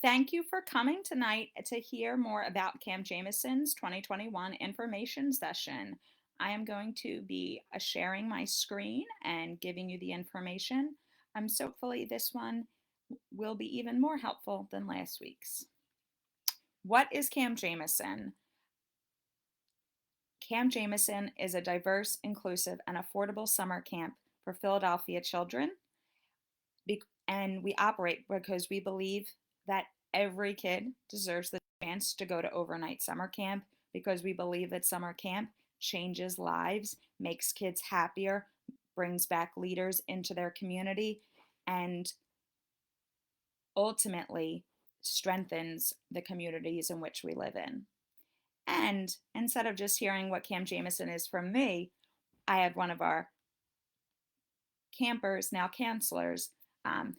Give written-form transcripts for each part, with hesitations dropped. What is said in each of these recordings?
Thank you for coming tonight to hear more about Camp Jamison's 2021 information session. I am going to be sharing my screen and giving you the information. So hopefully this one will be even more helpful than last week's. What is Camp Jamison? Camp Jamison is a diverse, inclusive, and affordable summer camp for Philadelphia children. And we operate because we believe that every kid deserves the chance to go to overnight summer camp because we believe that summer camp changes lives, makes kids happier, brings back leaders into their community, and ultimately strengthens the communities in which we live in. And instead of just hearing what Camp Jamison is from me, I have one of our campers, now counselors,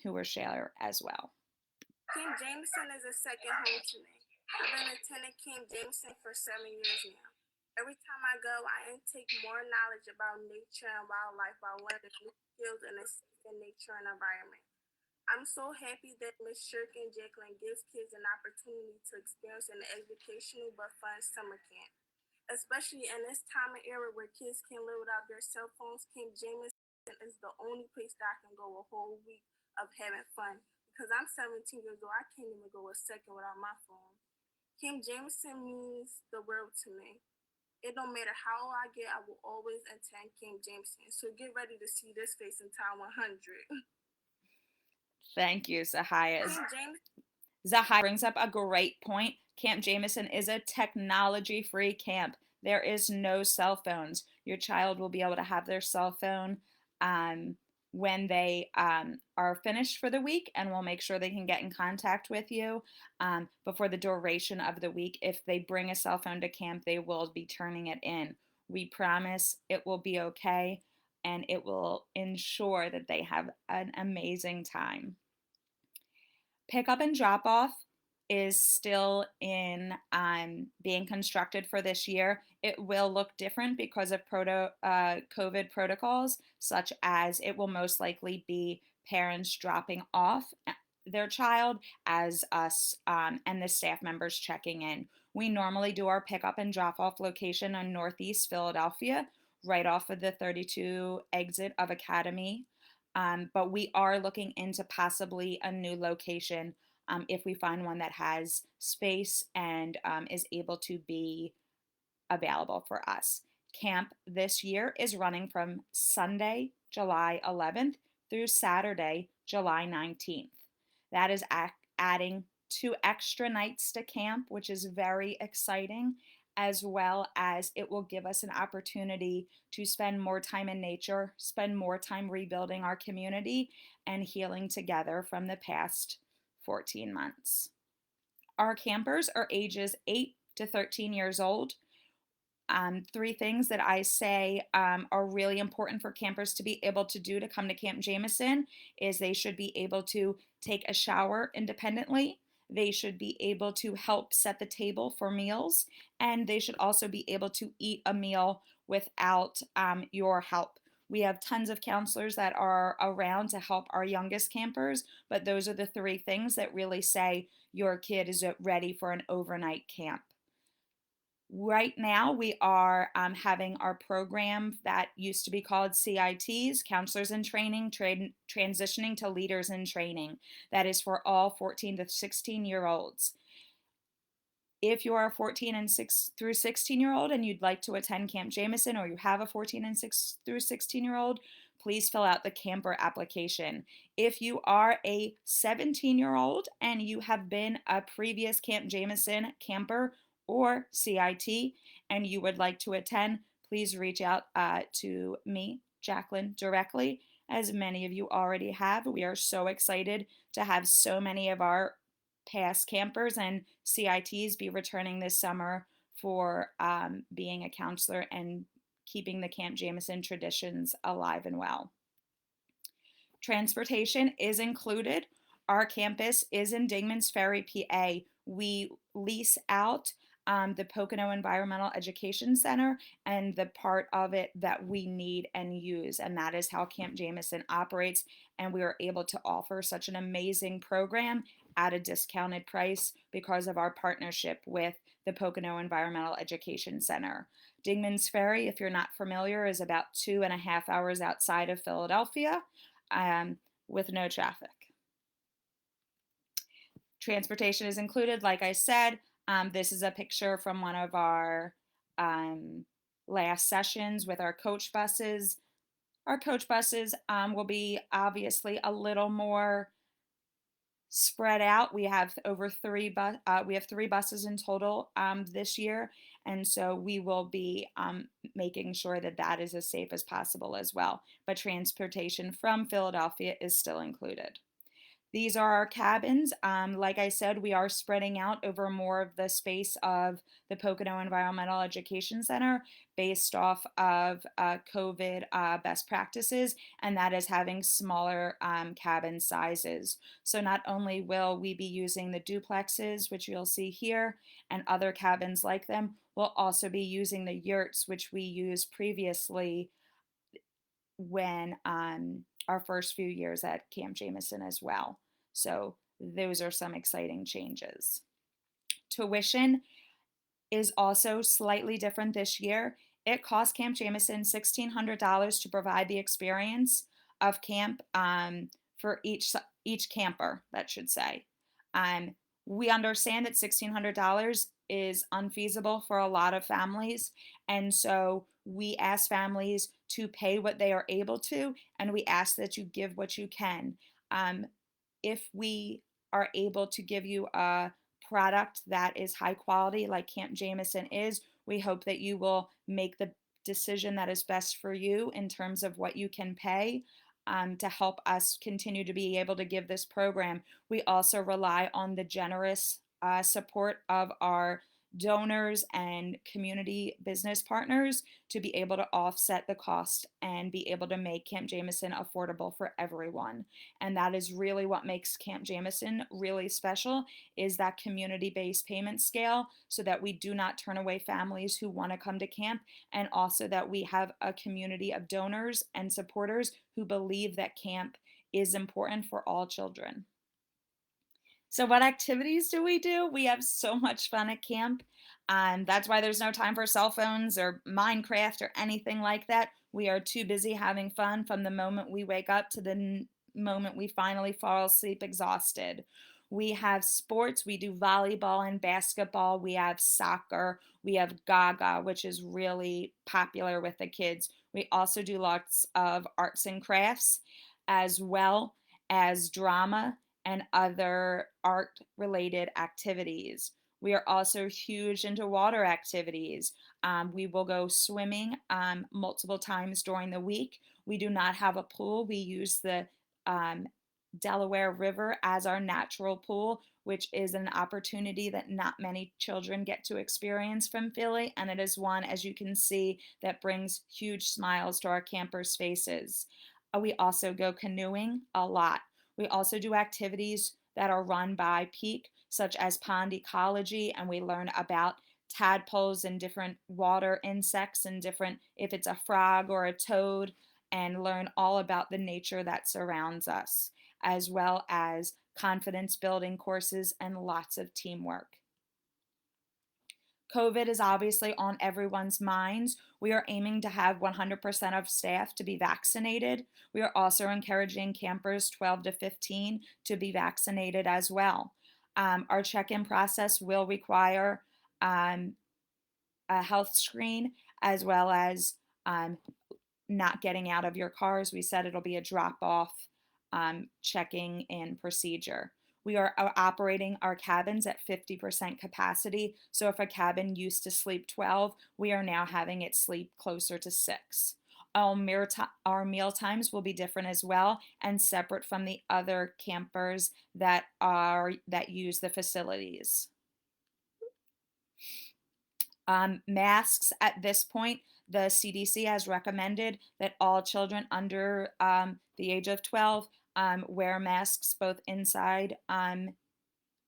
who will share as well. Camp Jamison is a second home to me. I've been attending Camp Jamison for 7 years now. Every time I go, I intake more knowledge about nature and wildlife while learning new skills in a safe and nature and environment. I'm so happy that Ms. Shirk and Jacqueline gives kids an opportunity to experience an educational but fun summer camp. Especially in this time and era where kids can't live without their cell phones, Camp Jamison is the only place that I can go a whole week of having fun. Because I'm 17 years old, I can't even go a second without my phone. Camp Jamison means the world to me. It don't matter how old I get, I will always attend Camp Jamison. So get ready to see this face in Town 100. Thank you, Zahaya. Camp Jamison. Zahaya brings up a great point. Camp Jamison is a technology-free camp. There is no cell phones. Your child will be able to have their cell phone when they are finished for the week, and we'll make sure they can get in contact with you. But for the duration of the week, if they bring a cell phone to camp, they will be turning it in. We promise it will be okay, and it will ensure that they have an amazing time. Pickup and drop off is still in being constructed for this year. It will look different because of COVID protocols, such as it will most likely be parents dropping off their child as us and the staff members checking in. We normally do our pickup and drop off location in Northeast Philadelphia, right off of the 32 exit of Academy. But we are looking into possibly a new location if we find one that has space and is able to be available for us. Camp this year is running from Sunday, July 11th through Saturday, July 19th. That is adding 2 extra nights to camp, which is very exciting, as well as it will give us an opportunity to spend more time in nature, spend more time rebuilding our community, and healing together from the past 14 months. Our campers are ages 8 to 13 years old. 3 things that I say are really important for campers to be able to do to come to Camp Jamison is they should be able to take a shower independently. They should be able to help set the table for meals, and they should also be able to eat a meal without your help. We have tons of counselors that are around to help our youngest campers, but those are the 3 things that really say your kid is ready for an overnight camp. Right now, we are having our program that used to be called CITs, Counselors in Training, transitioning to Leaders in Training. That is for all 14 to 16-year-olds. If you are a 14 and 6 through 16-year-old and you'd like to attend Camp Jamison, or you have a 14 and 6 through 16-year-old, please fill out the camper application. If you are a 17-year-old and you have been a previous Camp Jamison camper or CIT and you would like to attend, please reach out to me, Jacqueline, directly, as many of you already have. We are so excited to have so many of our past campers and CITs be returning this summer for being a counselor and keeping the Camp Jamison traditions alive and well. Transportation is included. Our campus is in Dingman's Ferry, PA. We lease out the Pocono Environmental Education Center and the part of it that we need and use. And that is how Camp Jamison operates. And we are able to offer such an amazing program at a discounted price because of our partnership with the Pocono Environmental Education Center. Dingman's Ferry, if you're not familiar, is about 2.5 hours outside of Philadelphia um, with no traffic. Transportation is included, like I said. This is a picture from one of our last sessions with our coach buses. Our coach buses will be obviously a little more spread out. We have we have three buses in total this year, and so we will be making sure that that is as safe as possible as well. But transportation from Philadelphia is still included. These are our cabins. Like I said, we are spreading out over more of the space of the Pocono Environmental Education Center based off of COVID best practices, and that is having smaller cabin sizes. So not only will we be using the duplexes, which you'll see here, and other cabins like them, we'll also be using the yurts, which we used previously when our first few years at Camp Jamison as well. So those are some exciting changes. Tuition is also slightly different this year. It cost Camp Jamison $1,600 to provide the experience of camp for each camper, that should say. Um, we understand that $1,600 is unfeasible for a lot of families, and so we ask families to pay what they are able to, and we ask that you give what you can. Um, if we are able to give you a product that is high quality, like Camp Jamison is, we hope that you will make the decision that is best for you in terms of what you can pay to help us continue to be able to give this program. We also rely on the generous support of our donors and community business partners to be able to offset the cost and be able to make Camp Jamison affordable for everyone. And that is really what makes Camp Jamison really special, is that community-based payment scale, so that we do not turn away families who want to come to camp, and also that we have a community of donors and supporters who believe that camp is important for all children. So, what activities do we do? We have so much fun at camp. That's why there's no time for cell phones or Minecraft or anything like that. We are too busy having fun from the moment we wake up to the moment we finally fall asleep exhausted. We have sports. We do volleyball and basketball. We have soccer. We have Gaga, which is really popular with the kids. We also do lots of arts and crafts, as well as drama and other art related activities. We are also huge into water activities. We will go swimming multiple times during the week. We do not have a pool. We use the um, Delaware River as our natural pool, which is an opportunity that not many children get to experience from Philly. And it is one, as you can see, that brings huge smiles to our campers' faces. We also go canoeing a lot. We also do activities that are run by Peak, such as pond ecology, and we learn about tadpoles and different water insects and different, if it's a frog or a toad, and learn all about the nature that surrounds us, as well as confidence building courses and lots of teamwork. COVID is obviously on everyone's minds. We are aiming to have 100% of staff to be vaccinated. We are also encouraging campers 12 to 15 to be vaccinated as well. Our check in process will require um, a health screen, as well as not getting out of your cars. We said it'll be a drop off checking in procedure. We are operating our cabins at 50% capacity. So if a cabin used to sleep 12, we are now having it sleep closer to 6. Our meal times will be different as well, and separate from the other campers that use the facilities. Masks at this point, the CDC has recommended that all children under the age of 12 wear masks both inside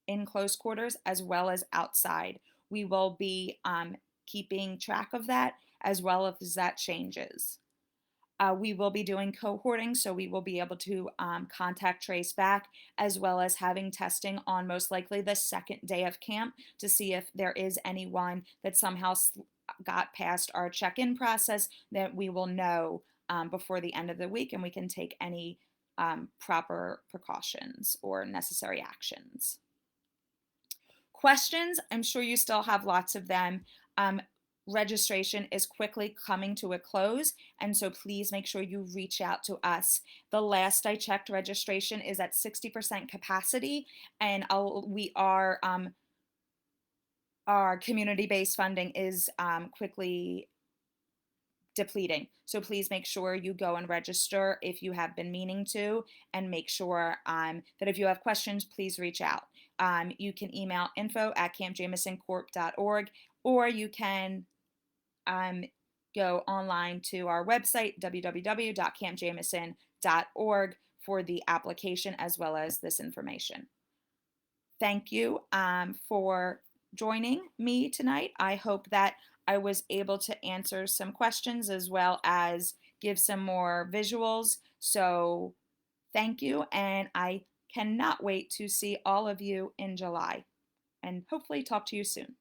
in close quarters as well as outside. we will be keeping track of that as well as that changes. We will be doing cohorting, so we will be able to contact trace back, as well as having testing on most likely the second day of camp to see if there is anyone that somehow got past our check-in process that we will know before the end of the week, and we can take any proper precautions or necessary actions. Questions, I'm sure you still have lots of them. Registration is quickly coming to a close, and so please make sure you reach out to us. The last I checked, registration is at 60% capacity, and we are our community-based funding is quickly depleting. So please make sure you go and register if you have been meaning to, and make sure that if you have questions, please reach out. You can email info@campjamisoncorp.org, or you can go online to our website, www.campjamison.org, for the application as well as this information. Thank you for joining me tonight. I hope that I was able to answer some questions as well as give some more visuals. So thank you, and I cannot wait to see all of you in July and hopefully talk to you soon.